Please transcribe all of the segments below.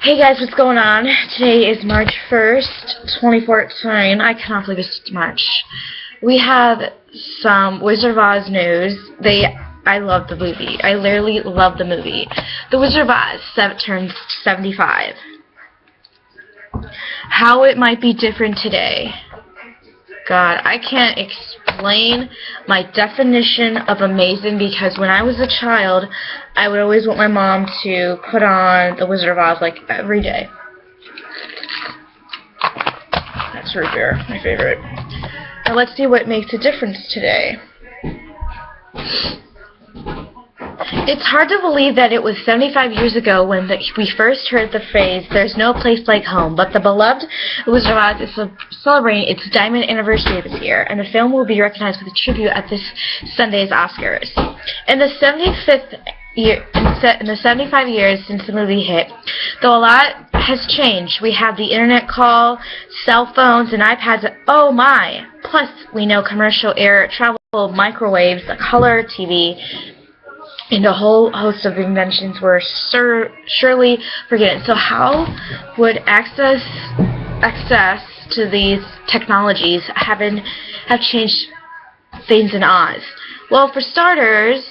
Hey guys, what's going on? Today is March 1st, 2014. I cannot believe it's March. We have some Wizard of Oz news. I love the movie. I literally love the movie. The Wizard of Oz turns 75. How it might be different today. God, I can't explain my definition of amazing, because when I was a child, I would always want my mom to put on The Wizard of Oz like every day. That's root beer, my favorite. Now let's see what makes a difference today. It's hard to believe that it was 75 years ago when we first heard the phrase, "There's no place like home," but the beloved Wizard of Oz is celebrating its diamond anniversary this year, and the film will be recognized with a tribute at this Sunday's Oscars. In the 75 years since the movie hit, though a lot has changed, we have the internet call, cell phones, and iPads, oh my! Plus, we know commercial air travel, microwaves, a color TV, and a whole host of inventions we're surely forgetting. So how would access to these technologies have changed things in Oz? Well, for starters,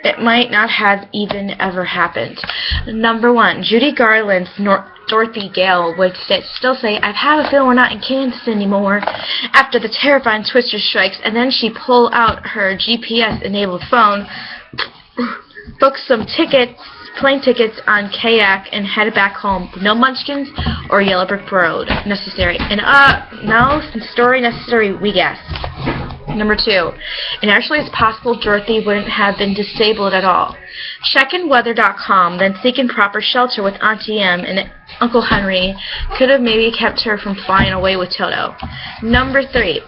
it might not have even ever happened. Number one, Judy Garland's Dorothy Gale would still say, "I've had a feeling we're not in Kansas anymore," after the terrifying Twister strikes, and then she'd pull out her GPS-enabled phone, book some plane tickets on kayak, and head back home. No Munchkins or Yellow Brick Road necessary. And no story necessary, we guess. Number two, it actually is possible Dorothy wouldn't have been disabled at all. Checking weather.com, then seeking proper shelter with Auntie Em and Uncle Henry could have maybe kept her from flying away with Toto. Number three,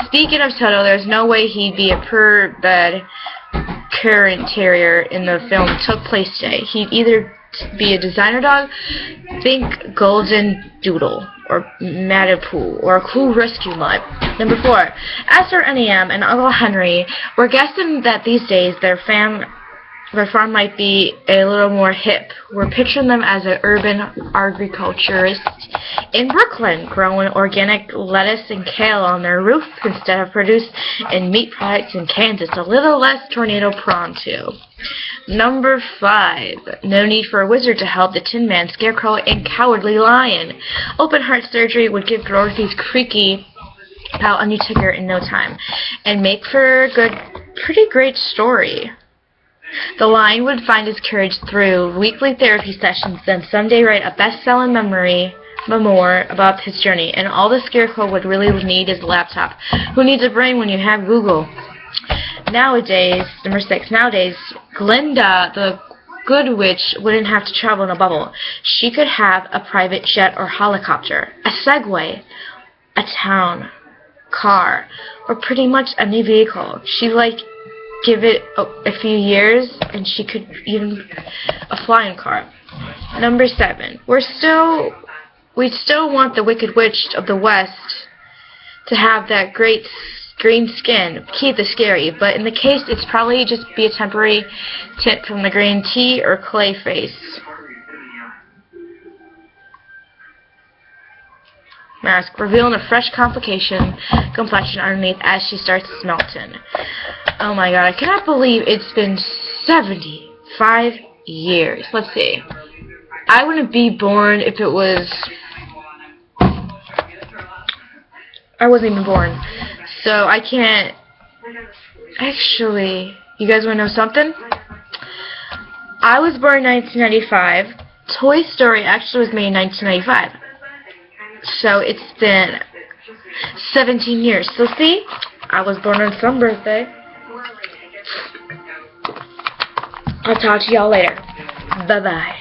speaking of Toto, there's no way he'd be a pure-bred current terrier in the film took place today. He'd either be a designer dog, think Golden Doodle, or Matapu, or a cool rescue mutt. Number four, as for Auntie Em and Uncle Henry, we're guessing that these days their farm might be a little more hip. We're picturing them as an urban agriculturist in Brooklyn, growing organic lettuce and kale on their roof instead of produced in meat products in Kansas. A little less tornado prone too. Number five, no need for a wizard to help the Tin Man, Scarecrow, and Cowardly Lion. Open heart surgery would give Dorothy's creaky pal a new ticker in no time, and make for a pretty great story. The Lion would find his courage through weekly therapy sessions, then someday write a best-selling memoir about his journey, and all the Scarecrow would really need is a laptop. Who needs a brain when you have Google? Nowadays, number six, Glinda, the Good Witch, wouldn't have to travel in a bubble. She could have a private jet or helicopter, a Segway, a town car, or pretty much any vehicle. Give it a few years, and she could even a flying car. Number seven, we'd still want the Wicked Witch of the West to have that great green skin, keep the scary, but in the case, it's probably just be a temporary tint from the green tea or clay face mask, revealing a fresh complexion underneath as she starts melting. Oh my god, I cannot believe it's been 75 years. Let's see. I wouldn't be born if it was... I wasn't even born. So I can't... Actually, you guys want to know something? I was born in 1995. Toy Story actually was made in 1995. So it's been 17 years. So see, I was born on some birthday. I'll talk to y'all later. Bye-bye.